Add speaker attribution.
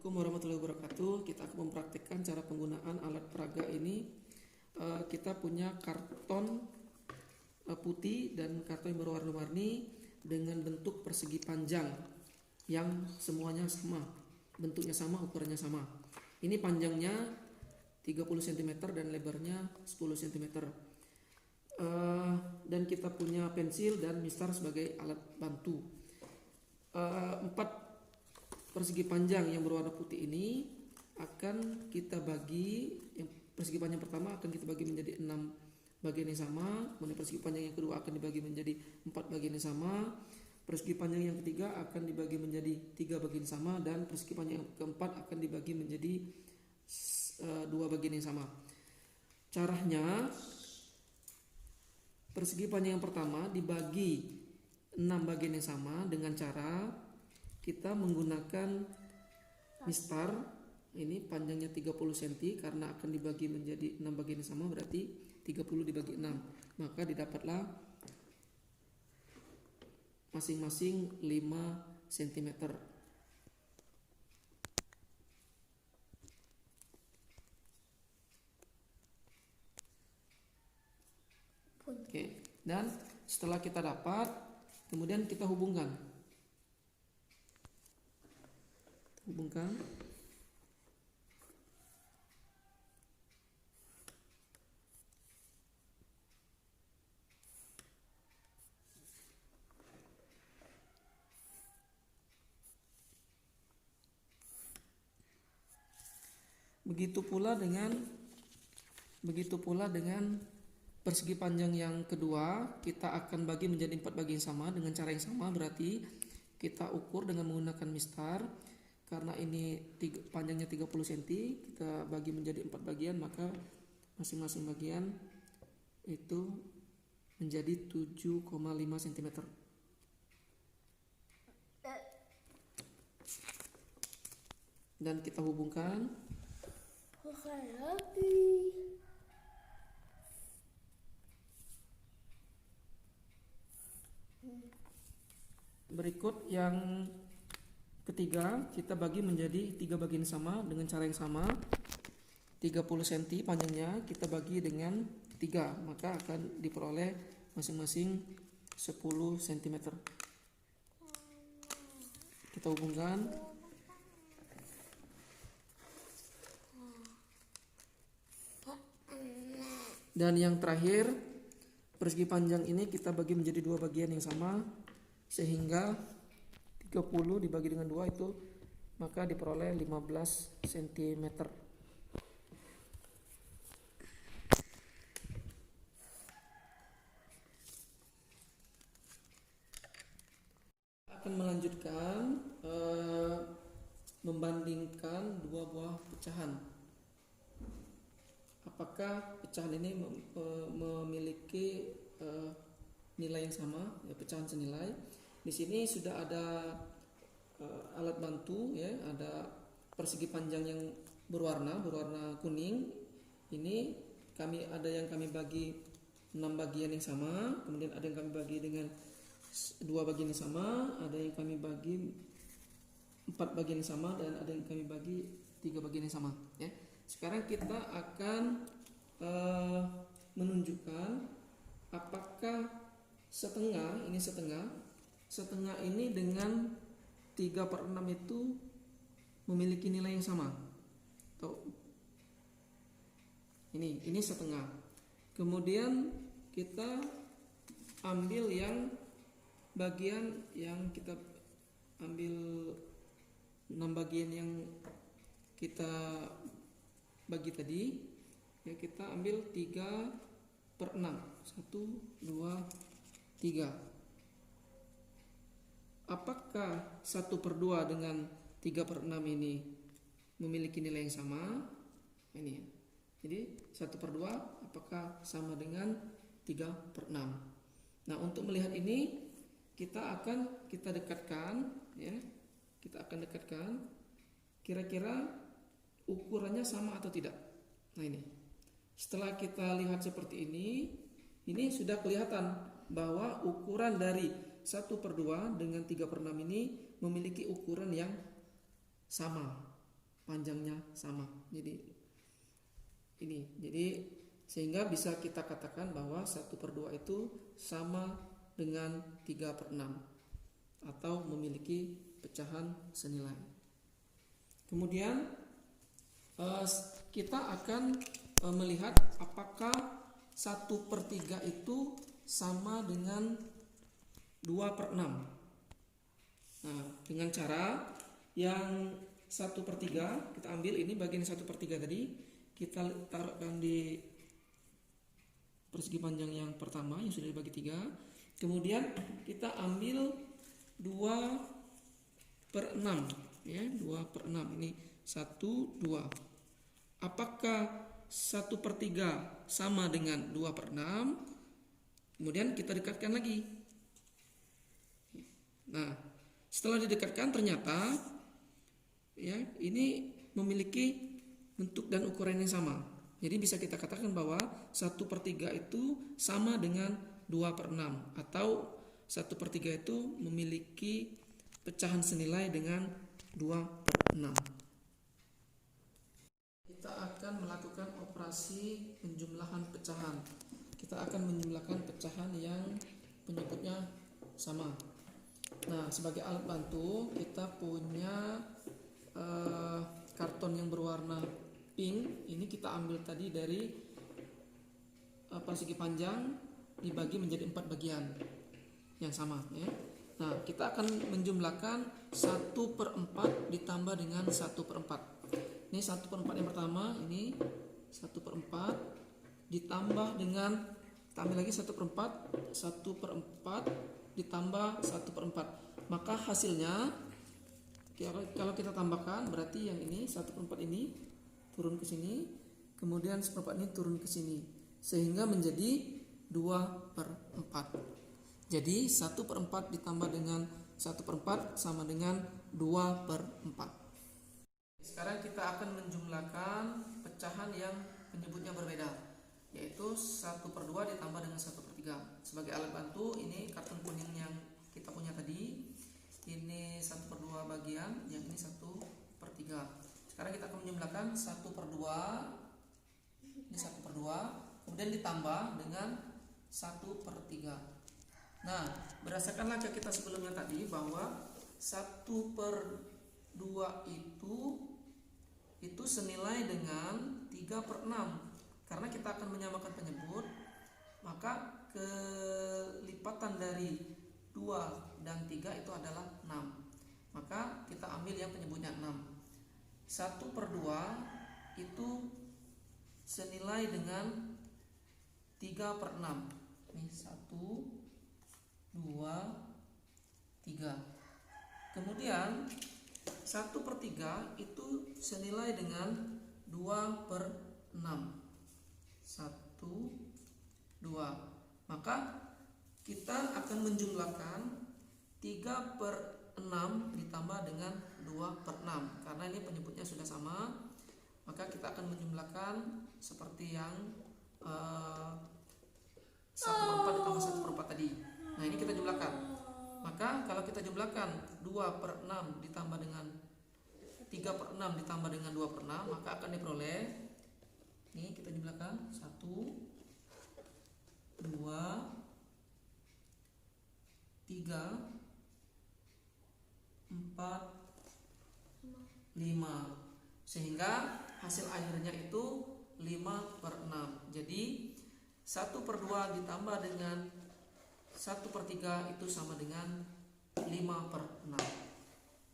Speaker 1: Assalamualaikum warahmatullahi wabarakatuh. Kita akan mempraktikkan cara penggunaan alat peraga ini. Kita punya karton putih dan karton yang berwarna-warni dengan bentuk persegi panjang yang semuanya sama, bentuknya sama, ukurannya sama. Ini panjangnya 30 cm dan lebarnya 10 cm. Dan kita punya pensil dan mistar sebagai alat bantu. 4 persegi panjang yang berwarna putih ini akan kita bagi, yang persegi panjang pertama akan kita bagi menjadi 6 bagian yang sama, kemudian persegi panjang yang kedua akan dibagi menjadi 4 bagian yang sama, persegi panjang yang ketiga akan dibagi menjadi 3 bagian yang sama, dan persegi panjang yang keempat akan dibagi menjadi 2 bagian yang sama. Caranya, persegi panjang yang pertama dibagi 6 bagian yang sama dengan cara kita menggunakan mistar. Ini panjangnya 30 cm karena akan dibagi menjadi 6 bagian yang sama, berarti 30 dibagi 6, maka didapatlah masing-masing 5 cm. Oke, dan setelah kita dapat, kemudian kita hubungkan. Begitu pula dengan persegi panjang yang kedua, kita akan bagi menjadi 4 bagian sama dengan cara yang sama, berarti kita ukur dengan menggunakan mistar. Karena ini panjangnya 30 cm, kita bagi menjadi 4 bagian, maka masing-masing bagian itu menjadi 7,5 cm. Dan kita hubungkan. Berikut yang ketiga, kita bagi menjadi 3 bagian sama dengan cara yang sama. 30 cm panjangnya kita bagi dengan 3, maka akan diperoleh masing-masing 10 cm. Kita hubungkan. Dan yang terakhir, persegi panjang ini kita bagi menjadi 2 bagian yang sama, sehingga 30 dibagi dengan 2 itu maka diperoleh 15 cm. Akan melanjutkan membandingkan 2 buah pecahan. Apakah pecahan ini memiliki nilai yang sama, ya, pecahan senilai. Di sini sudah ada alat bantu, ya, ada persegi panjang yang berwarna kuning. Ini ada yang kami bagi 6 bagian yang sama, kemudian ada yang kami bagi dengan 2 bagian yang sama, ada yang kami bagi 4 bagian yang sama, dan ada yang kami bagi 3 bagian yang sama, ya. Sekarang kita akan menunjukkan apakah setengah ini dengan 3/6 itu memiliki nilai yang sama. Ini setengah. Kemudian kita ambil yang bagian yang kita ambil 6 bagian yang kita bagi tadi, ya, kita ambil 3/6. 1, 2, 3. Apakah 1/2 dengan 3/6 ini memiliki nilai yang sama? Ini. Jadi 1/2 apakah sama dengan 3/6? Nah, untuk melihat ini kita dekatkan, ya. Kita akan dekatkan kira-kira ukurannya sama atau tidak. Nah, ini. Setelah kita lihat seperti ini sudah kelihatan bahwa ukuran dari 1/2 dengan 3/6 ini memiliki ukuran yang sama. panjangnya sama. Jadi sehingga bisa kita katakan bahwa 1/2 itu sama dengan 3/6 atau memiliki pecahan senilai. Kemudian kita akan melihat apakah 1/3 itu sama dengan 2/6. Nah, dengan cara yang 1/3 kita ambil ini bagian 1/3 tadi, kita taruhkan di persegi panjang yang pertama yang sudah dibagi 3. Kemudian kita ambil 2/6 ya, 2/6 ini 1, 2. Apakah 1/3 sama dengan 2/6? Kemudian kita dekatkan lagi. Nah, setelah didekatkan ternyata ya ini memiliki bentuk dan ukuran yang sama. Jadi bisa kita katakan bahwa 1/3 itu sama dengan 2/6 atau 1/3 itu memiliki pecahan senilai dengan 2/6. Kita akan melakukan operasi penjumlahan pecahan. Kita akan menjumlahkan pecahan yang penyebutnya sama. Nah, sebagai alat bantu kita punya karton yang berwarna pink. Ini kita ambil tadi dari persegi panjang dibagi menjadi 4 bagian yang sama ya. Nah, kita akan menjumlahkan 1/4 ditambah dengan 1/4. Ini 1/4 yang pertama, ini 1/4 ditambah dengan, kita ambil lagi 1/4 ditambah 1/4. Maka hasilnya kalau kita tambahkan berarti yang ini 1/4 ini turun ke sini, kemudian 1/4 ini turun ke sini, sehingga menjadi 2/4. Jadi 1/4 ditambah dengan 1/4 sama dengan 2/4. Sekarang kita akan menjumlahkan pecahan yang penyebutnya berbeda, yaitu 1/2 ditambah dengan 1/3. Sebagai alat bantu ini karton kuning yang kita punya tadi, ini 1/2 bagian, yang ini 1/3. Sekarang kita akan menjumlahkan 1/2, ini 1/2, kemudian ditambah dengan 1/3. Nah, berdasarkan langkah kita sebelumnya tadi bahwa 1/2 itu senilai dengan 3/6. Karena kita akan menyamakan penyebut, maka kelipatan dari 2 dan 3 itu adalah 6. Maka kita ambil yang penyebutnya 6. 1/2 itu senilai dengan 3/6. Ini 1, 2, 3. Kemudian 1/3 itu senilai dengan 2/6. 1, 2. Maka kita akan menjumlahkan 3/6 ditambah dengan 2/6. Karena ini penyebutnya sudah sama, maka kita akan menjumlahkan seperti yang 1/4 ditambah 1/4 tadi. Nah, ini kita jumlahkan. Maka kalau kita jumlahkan 2/6 ditambah dengan 3/6 ditambah dengan 2/6, maka akan diperoleh, ini kita jumlahkan 1, 2, 3, 4, 5. Sehingga hasil akhirnya itu 5/6. Jadi 1/2 ditambah dengan 1/3 itu sama dengan 5/6.